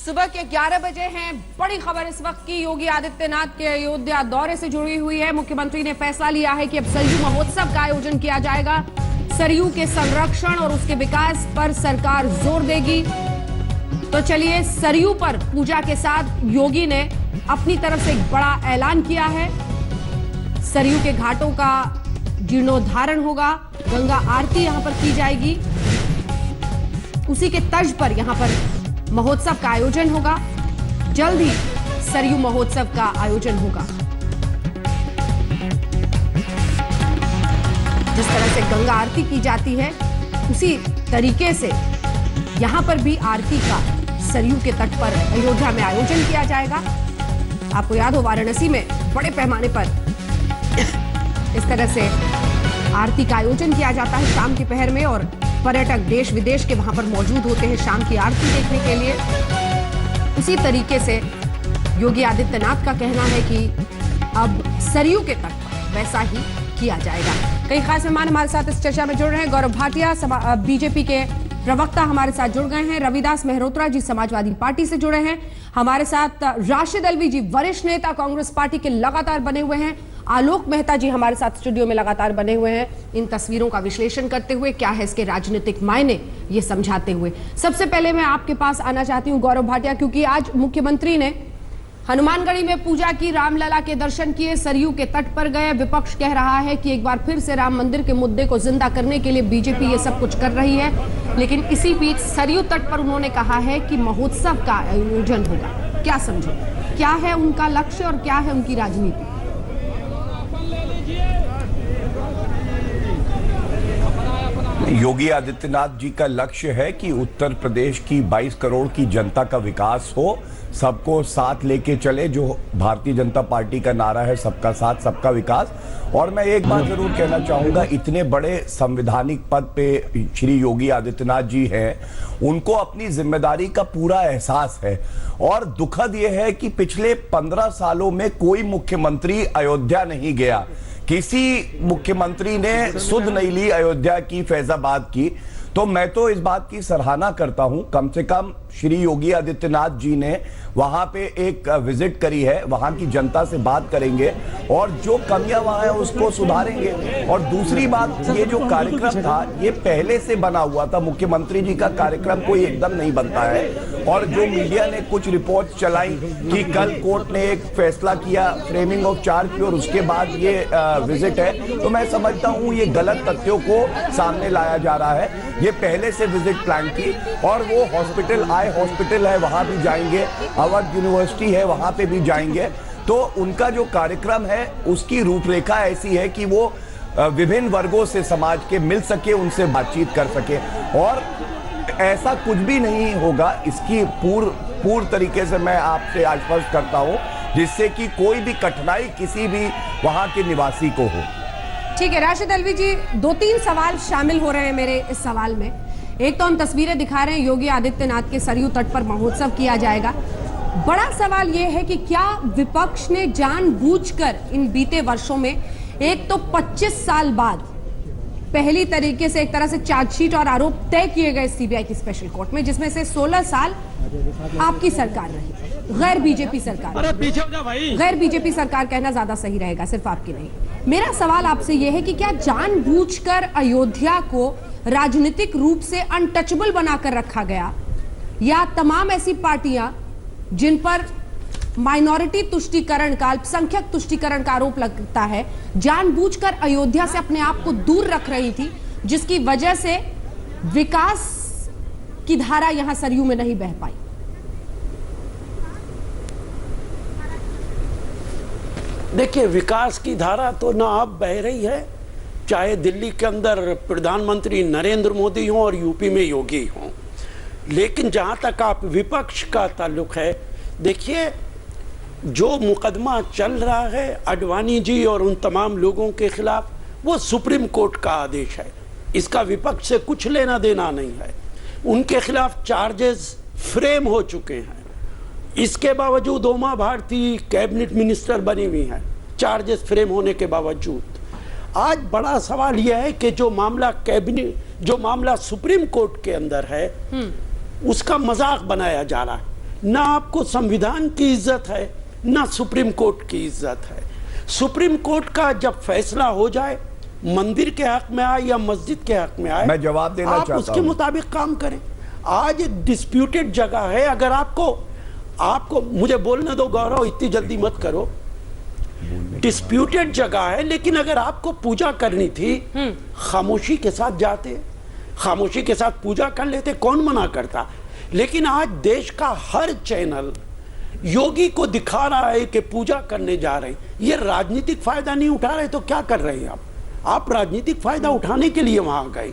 सुबह के 11 बजे हैं। बड़ी खबर इस वक्त की योगी आदित्यनाथ के अयोध्या दौरे से जुड़ी हुई है। मुख्यमंत्री ने फैसला लिया है कि अब सरयू महोत्सव का आयोजन किया जाएगा। सरयू के संरक्षण और उसके विकास पर सरकार जोर देगी। तो चलिए, सरयू पर पूजा के साथ योगी ने अपनी तरफ से एक बड़ा ऐलान किया है। सरयू के घाटों का जीर्णोद्धारण होगा, गंगा आरती यहां पर की जाएगी, उसी के तर्ज पर यहां पर महोत्सव का आयोजन होगा। जल्द ही सरयू महोत्सव का आयोजन होगा। जिस तरह से गंगा आरती की जाती है, उसी तरीके से यहां पर भी आरती का सरयू के तट पर अयोध्या में आयोजन किया जाएगा। आपको याद हो, वाराणसी में बड़े पैमाने पर इस तरह से आरती का आयोजन किया जाता है शाम की पहर में, और पर्यटक देश विदेश के वहां पर मौजूद होते हैं शाम की आरती देखने के लिए। उसी तरीके से योगी आदित्यनाथ का कहना है कि अब सरयू के तट पर वैसा ही किया जाएगा। कई खास मेहमान हमारे साथ इस चर्चा में जुड़ रहे हैं। गौरव भाटिया बीजेपी के प्रवक्ता हमारे साथ जुड़ गए हैं। रविदास मेहरोत्रा जी समाजवादी पार्टी से जुड़े हैं हमारे साथ। राशिद अलवी जी वरिष्ठ नेता कांग्रेस पार्टी के लगातार बने हुए हैं। आलोक मेहता जी हमारे साथ स्टूडियो में लगातार बने हुए हैं, इन तस्वीरों का विश्लेषण करते हुए, क्या है इसके राजनीतिक मायने ये समझाते हुए। सबसे पहले मैं आपके पास आना चाहती हूं गौरव भाटिया, क्योंकि आज मुख्यमंत्री ने हनुमानगढ़ी में पूजा की, रामलला के दर्शन किए, सरयू के तट पर गए। विपक्ष कह रहा है कि एक बार फिर से राम मंदिर के मुद्दे को जिंदा करने के लिए बीजेपी ये सब कुछ कर रही है। लेकिन इसी बीच सरयू तट पर उन्होंने कहा है कि महोत्सव का आयोजन होगा। क्या समझे, क्या है उनका लक्ष्य और क्या है उनकी राजनीति? योगी आदित्यनाथ जी का लक्ष्य है कि उत्तर प्रदेश की 22 करोड़ की जनता का विकास हो, सबको साथ लेके चले, जो भारतीय जनता पार्टी का नारा है, सबका साथ सबका विकास। और मैं एक बात जरूर कहना चाहूंगा, इतने बड़े संवैधानिक पद पे श्री योगी आदित्यनाथ जी हैं, उनको अपनी जिम्मेदारी का पूरा एहसास है। और दुखद यह है कि पिछले 15 सालों में कोई मुख्यमंत्री अयोध्या नहीं गया, किसी मुख्यमंत्री ने सुध नहीं ली अयोध्या की, फैजाबाद की। तो मैं तो इस बात की सराहना करता हूं, कम से कम श्री योगी आदित्यनाथ जी ने वहां पे एक विजिट करी है, वहां की जनता से बात करेंगे और जो कमियां वहां है उसको सुधारेंगे। और दूसरी बात, ये जो कार्यक्रम था ये पहले से बना हुआ था, मुख्यमंत्री जी का कार्यक्रम कोई एकदम नहीं बनता है। और जो मीडिया ने कुछ रिपोर्ट चलाई कि कल कोर्ट ने एक फैसला किया फ्रेमिंग ऑफ चार्ज की और उसके बाद ये विजिट है, तो मैं समझता हूं ये गलत तथ्यों को सामने लाया जा रहा है। ये पहले से विजिट प्लान थी और वो हॉस्पिटल, आई हॉस्पिटल है वहां भी जाएंगे, अवध यूनिवर्सिटी है वहां पे भी जाएंगे। तो उनका जो कार्यक्रम है उसकी रूपरेखा ऐसी है कि वो विभिन्न वर्गों से समाज के मिल सके, उनसे बातचीत कर सके। और ऐसा कुछ भी नहीं होगा, इसकी पूर्ण तरीके से मैं आपसे आश्वस्त करता हूं, जिससे कि कोई भी कठिनाई किसी भी वहां के निवासी को हो। ठीक है राशिद अलवी जी, 2-3 सवाल शामिल हो रहे हैं मेरे इस सवाल में। एक तो हम तस्वीरें दिखा रहे हैं योगी आदित्यनाथ के, सरयू तट पर महोत्सव किया जाएगा। बड़ा सवाल यह है कि क्या विपक्ष ने जानबूझकर इन बीते वर्षों में, एक तो 25 साल बाद पहली तरीके से एक तरह से चार्जशीट और आरोप तय किए गए सीबीआई की स्पेशल कोर्ट में, जिसमें से 16 साल आपकी सरकार रही, गैर बीजेपी सरकार। गैर बीजेपी सरकार कहना ज्यादा सही रहेगा, सिर्फ आपकी नहीं। मेरा सवाल आपसे यह है कि क्या जानबूझकर अयोध्या को राजनीतिक रूप से अनटचेबल बनाकर रखा गया, या तमाम ऐसी पार्टियां जिन पर माइनॉरिटी तुष्टीकरण का, अल्पसंख्यक तुष्टीकरण का आरोप लगता है, जानबूझकर अयोध्या से अपने आप को दूर रख रही थी, जिसकी वजह से विकास की धारा यहां सरयू में नहीं बह पाई? देखिए, विकास की धारा तो ना अब बह रही है, चाहे दिल्ली के अंदर प्रधानमंत्री नरेंद्र मोदी हों और यूपी में योगी हों। लेकिन जहां तक आप विपक्ष का ताल्लुक है, देखिए जो मुकदमा चल रहा है अडवाणी जी और उन तमाम लोगों के खिलाफ, वो सुप्रीम कोर्ट का आदेश है, इसका विपक्ष से कुछ लेना देना नहीं है। उनके खिलाफ चार्जेस फ्रेम हो चुके हैं। इसके बावजूद उमा भारती कैबिनेट मिनिस्टर बनी हुई हैं, चार्जेस फ्रेम होने के बावजूद। आज बड़ा सवाल यह है कि जो मामला सुप्रीम कोर्ट के अंदर है, उसका मजाक बनाया जा रहा है। ना आपको संविधान की इज्जत है, ना सुप्रीम कोर्ट की इज्जत है। सुप्रीम कोर्ट का जब फैसला हो जाए, मंदिर के हक में आए या मस्जिद के हक में आए, मैं जवाब देना आप चाहता उसके हूं। मुताबिक काम करें। आज एक डिस्प्यूटेड जगह है, अगर आपको मुझे बोलने दो गौरव, इतनी जल्दी मत करो। डिस्प्यूटेड जगह है, लेकिन अगर आपको पूजा करनी थी, खामोशी के साथ जाते, खामोशी के साथ पूजा कर लेते, कौन मना करता। लेकिन आज देश का हर चैनल योगी को दिखा रहा है कि पूजा करने जा रहे हैं। ये राजनीतिक फायदा नहीं उठा रहे तो क्या कर रहे हैं आप राजनीतिक फायदा उठाने के लिए वहां गए।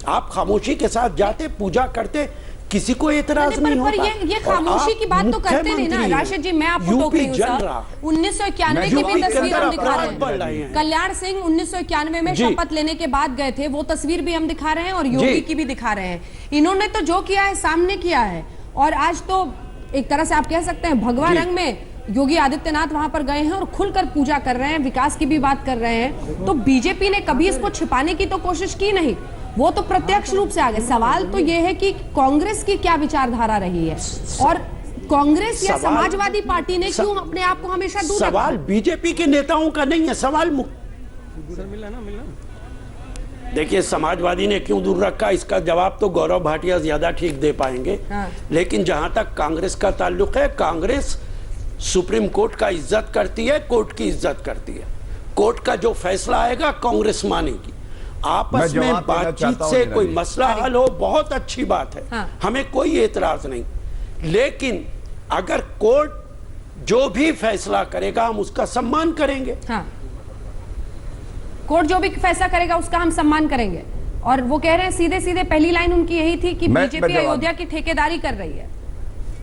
आप खामोशी के साथ जाते, पूजा करते, किसी को एतराज नहीं होता। पर ये खामोशी की बात तो करते नहीं ना राशिद जी। मैं आपको टोक रही हूं सर, 1991 की भी तस्वीर हम दिखा रहे हैं। कल्याण सिंह 1991 में शपथ लेने के बाद गए थे, वो तस्वीर भी हम दिखा रहे हैं और योगी की भी दिखा रहे हैं। इन्होंने तो जो किया है सामने किया है, और आज तो एक तरह से आप कह सकते हैं भगवा रंग में योगी आदित्यनाथ वहां पर गए हैं और खुलकर पूजा कर रहे हैं, विकास की भी बात कर रहे हैं। तो बीजेपी ने कभी इसको छिपाने की तो कोशिश की नहीं, वो तो प्रत्यक्ष रूप से आगे। सवाल तो ये है कि कांग्रेस की क्या विचारधारा रही है, और कांग्रेस या समाजवादी पार्टी ने क्यों अपने आप को हमेशा दूर रखा? सवाल बीजेपी के नेताओं का नहीं है, सवाल देखिए समाजवादी ने क्यों दूर रखा, इसका जवाब तो गौरव भाटिया ज्यादा ठीक दे पाएंगे। लेकिन जहां तक कांग्रेस का ताल्लुक है, कांग्रेस सुप्रीम कोर्ट का इज्जत करती है, कोर्ट की इज्जत करती है। कोर्ट का जो फैसला आएगा कांग्रेस मानेगी। आपस में बातचीत से कोई मसला हल हो, बहुत अच्छी बात है, हमें कोई एतराज नहीं। लेकिन अगर कोर्ट जो भी फैसला करेगा हम उसका सम्मान करेंगे। कोर्ट जो भी फैसला करेगा उसका हम सम्मान करेंगे। और वो कह रहे हैं सीधे सीधे, पहली लाइन उनकी यही थी कि बीजेपी अयोध्या की ठेकेदारी कर रही है।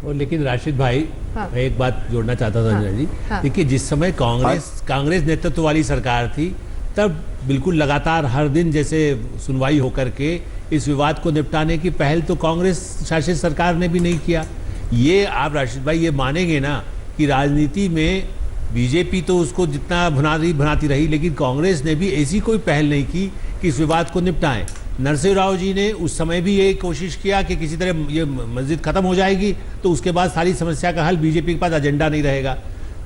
और लेकिन राशिद भाई, मैं एक बात जोड़ना चाहता था अंजना जी। देखिए, जिस समय कांग्रेस नेतृत्व वाली सरकार थी, तब बिल्कुल लगातार हर दिन जैसे सुनवाई होकर के इस विवाद को निपटाने की पहल तो कांग्रेस शासित सरकार ने भी नहीं किया। ये आप राशिद भाई ये मानेंगे ना कि राजनीति में बीजेपी तो उसको जितना भुनाती रही, लेकिन कांग्रेस ने भी ऐसी कोई पहल नहीं की कि इस विवाद को निपटाएं। नरसिंह राव जी ने उस समय भी ये कोशिश किया कि किसी तरह ये मस्जिद खत्म हो जाएगी तो उसके बाद सारी समस्या का हल, बीजेपी के पास एजेंडा नहीं रहेगा।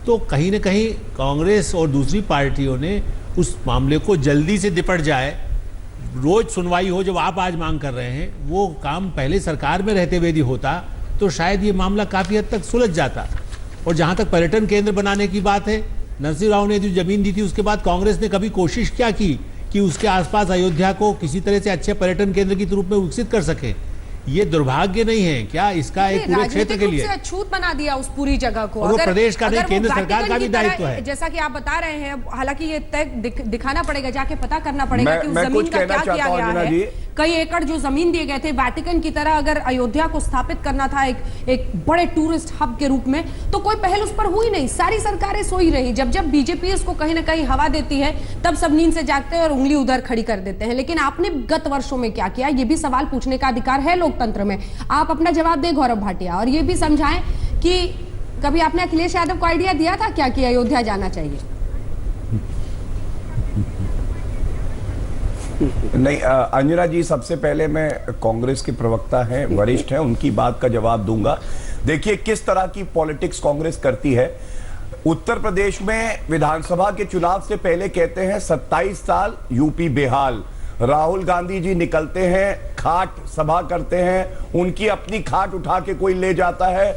तो कहीं ना कहीं कांग्रेस और दूसरी पार्टियों ने उस मामले को जल्दी से निपट जाए, रोज सुनवाई हो, जब आप आज मांग कर रहे हैं, वो काम पहले सरकार में रहते हुए यदि होता तो शायद ये मामला काफ़ी हद तक सुलझ जाता। और जहाँ तक पर्यटन केंद्र बनाने की बात है, नरसिंह राव ने जो जमीन दी थी उसके बाद कांग्रेस ने कभी कोशिश क्या की कि उसके आसपास अयोध्या को किसी तरह से अच्छे पर्यटन केंद्र के रूप में विकसित कर सके? ये दुर्भाग्य नहीं है क्या इसका एक पूरे क्षेत्र के लिए? अछूत बना दिया उस पूरी जगह को। और वो प्रदेश का नहीं, केंद्र सरकार का भी दायित्व है। जैसा कि आप बता रहे हैं, हालांकि ये तय दिखाना पड़ेगा, जाके पता करना पड़ेगा कि उस जमीन का क्या किया गया है। कई एकड़ जो जमीन दिए गए थे वैटिकन की तरह, अगर अयोध्या को स्थापित करना था एक बड़े टूरिस्ट हब के रूप में, तो कोई पहल उस पर हुई नहीं। सारी सरकारें सोई रही। जब जब बीजेपी इसको कहीं ना कहीं हवा देती है, तब सब नींद से जागते हैं और उंगली उधर खड़ी कर देते हैं। लेकिन आपने गत वर्षों में क्या किया, ये भी सवाल पूछने का अधिकार है लोकतंत्र में। आप अपना जवाब दें गौरव भाटिया, और ये भी समझाएं कि कभी आपने अखिलेश यादव को आइडिया दिया था क्या कि अयोध्या जाना चाहिए? नहीं, अंजना जी, सबसे पहले मैं कांग्रेस के प्रवक्ता हैं, वरिष्ठ हैं, उनकी बात का जवाब दूंगा। देखिए किस तरह की पॉलिटिक्स कांग्रेस करती है। उत्तर प्रदेश में विधानसभा के चुनाव से पहले कहते हैं 27 साल यूपी बेहाल। राहुल गांधी जी निकलते हैं, खाट सभा करते हैं, उनकी अपनी खाट उठा के कोई ले जाता है।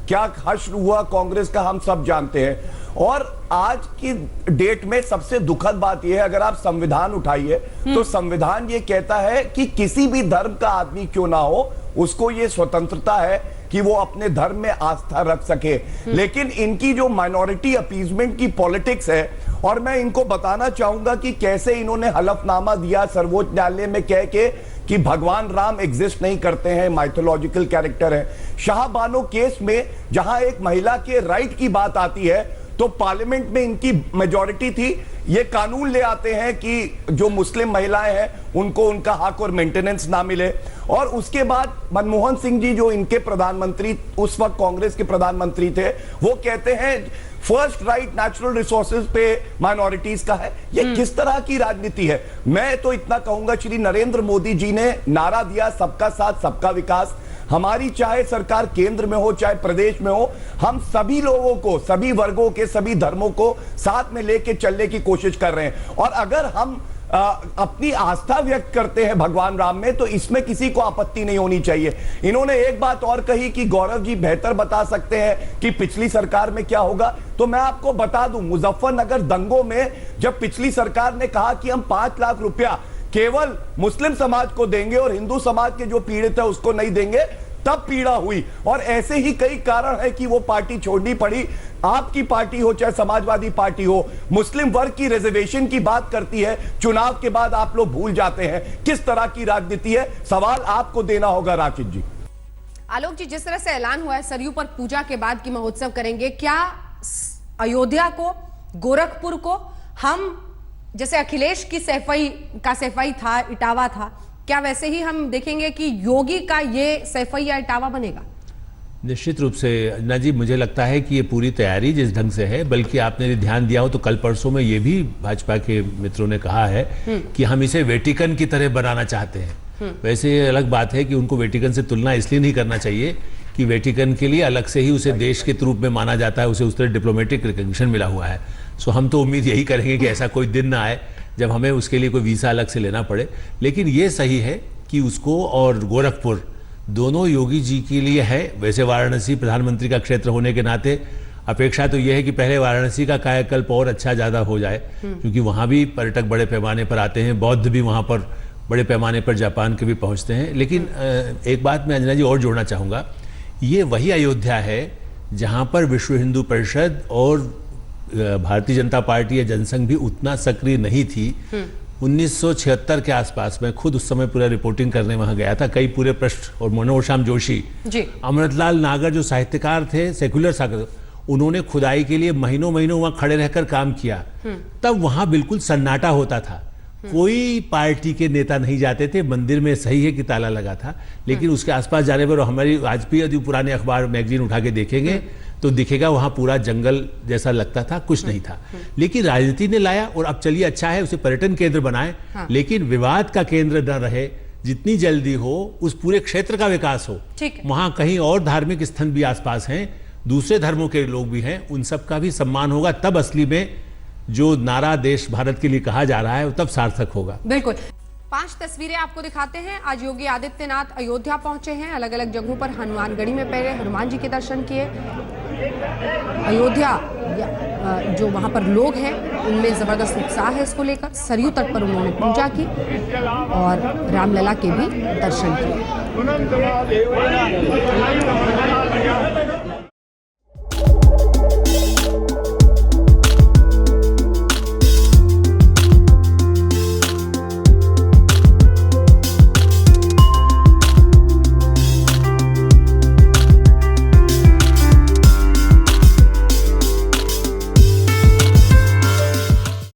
क्या हश्र हुआ कांग्रेस का हम सब जानते हैं। और आज की डेट में सबसे दुखद बात यह है, अगर आप संविधान उठाइए तो संविधान ये कहता है कि किसी भी धर्म का आदमी क्यों ना हो, उसको ये स्वतंत्रता है कि वो अपने धर्म में आस्था रख सके। लेकिन इनकी जो माइनॉरिटी अपीजमेंट की पॉलिटिक्स है, और मैं इनको बताना चाहूंगा कि कैसे इन्होंने हलफनामा दिया सर्वोच्च न्यायालय में कह के कि भगवान राम एग्जिस्ट नहीं करते हैं, माइथोलॉजिकल कैरेक्टर है। शाहबानो केस में जहां एक महिला के राइट की बात आती है, तो पार्लियामेंट में इनकी मेजॉरिटी थी, ये कानून ले आते हैं कि जो मुस्लिम महिलाएं हैं उनको उनका हक और मेंटेनेंस ना मिले। और उसके बाद मनमोहन सिंह जी, जो इनके प्रधानमंत्री, उस वक्त कांग्रेस के प्रधानमंत्री थे, वो कहते हैं फर्स्ट राइट नेचुरल रिसोर्सेज पे माइनॉरिटीज का है। ये किस तरह की राजनीति है? मैं तो इतना कहूंगा, श्री नरेंद्र मोदी जी ने नारा दिया सबका साथ सबका विकास। हमारी चाहे सरकार केंद्र में हो चाहे प्रदेश में हो, हम सभी लोगों को, सभी वर्गों के, सभी धर्मों को साथ में लेके चलने की कोशिश कर रहे हैं। और अगर हम अपनी आस्था व्यक्त करते हैं भगवान राम में, तो इसमें किसी को आपत्ति नहीं होनी चाहिए। इन्होंने एक बात और कही कि गौरव जी बेहतर बता सकते हैं कि पिछली सरकार में क्या होगा, तो मैं आपको बता दूं, मुजफ्फरनगर दंगों में जब पिछली सरकार ने कहा कि हम 5 लाख रुपया केवल मुस्लिम समाज को देंगे और हिंदू समाज के जो पीड़ित है उसको नहीं देंगे, तब पीड़ा हुई। और ऐसे ही कई कारण है कि वो पार्टी छोड़नी पड़ी। आपकी पार्टी हो चाहे समाजवादी पार्टी हो, मुस्लिम वर्ग की रिजर्वेशन की बात करती है, चुनाव के बाद आप लोग भूल जाते हैं किस तरह की राजनीति है। सवाल आपको देना होगा राशिद जी। आलोक जी, जिस तरह से ऐलान हुआ है सरयू पर पूजा के बाद की महोत्सव करेंगे, क्या अयोध्या को, गोरखपुर को हम, जैसे अखिलेश की सैफई था, इटावा था, क्या वैसे ही हम देखेंगे कि योगी का ये सैफई या इटावा बनेगा? निश्चित रूप से अन्ना जी, मुझे लगता है कि ये पूरी तैयारी जिस ढंग से है, बल्कि आपने यदि ध्यान दिया हो तो कल परसों में ये भी भाजपा के मित्रों ने कहा है कि हम इसे वेटिकन की तरह बनाना चाहते हैं। वैसे ये अलग बात है कि उनको वेटिकन से तुलना इसलिए नहीं करना चाहिए कि वेटिकन के लिए अलग से ही उसे देश के रूप में माना जाता है, उसे उस तरह डिप्लोमेटिक रिकग्निशन मिला हुआ है। सो हम तो उम्मीद यही करेंगे कि ऐसा कोई दिन ना आए जब हमें उसके लिए कोई वीज़ा अलग से लेना पड़े। लेकिन ये सही है कि उसको, और गोरखपुर दोनों योगी जी के लिए है। वैसे वाराणसी प्रधानमंत्री का क्षेत्र होने के नाते अपेक्षा तो यह है कि पहले वाराणसी का कायाकल्प और अच्छा ज़्यादा हो जाए, क्योंकि वहाँ भी पर्यटक बड़े पैमाने पर आते हैं, बौद्ध भी वहाँ पर बड़े पैमाने पर जापान के भी पहुँचते हैं। लेकिन एक बात मैं अंजना जी और जोड़ना चाहूँगा, ये वही अयोध्या है जहाँ पर विश्व हिंदू परिषद और भारतीय जनता पार्टी या जनसंघ भी उतना सक्रिय नहीं थी। 1976 के आसपास में खुद उस समय पूरा रिपोर्टिंग करने वहां गया था, कई पूरे पृष्ठ, और मनोहर श्याम जोशी, अमृतलाल नागर जो साहित्यकार थे, सेक्युलर साहित्यकार, उन्होंने खुदाई के लिए महीनों महीनों वहां खड़े रहकर काम किया। तब वहां बिल्कुल सन्नाटा होता था, कोई पार्टी के नेता नहीं जाते थे। मंदिर में सही है कि ताला लगा था, लेकिन उसके आसपास जाने पर हमारी आज भी यदि पुराने अखबार मैगजीन उठा के देखेंगे तो दिखेगा वहां पूरा जंगल जैसा लगता था, कुछ नहीं था। लेकिन राजनीति ने लाया, और अब चलिए अच्छा है उसे पर्यटन केंद्र बनाए, लेकिन विवाद का केंद्र न रहे। जितनी जल्दी हो उस पूरे क्षेत्र का विकास हो। वहां कहीं और धार्मिक स्थल भी आसपास हैं, दूसरे धर्मों के लोग भी हैं, उन सब का भी सम्मान होगा। तब असली में जो नारा देश भारत के लिए कहा जा रहा है वो तब सार्थक होगा। बिल्कुल। 5 तस्वीरें आपको दिखाते हैं। आज योगी आदित्यनाथ अयोध्या पहुंचे हैं, अलग अलग जगहों पर हनुमानगढ़ी में पहले हनुमान जी के दर्शन किए। अयोध्या जो वहां पर लोग हैं उनमें जबरदस्त उत्साह है इसको लेकर। सरयू तट पर उन्होंने पूजा की और रामलला के भी दर्शन किए।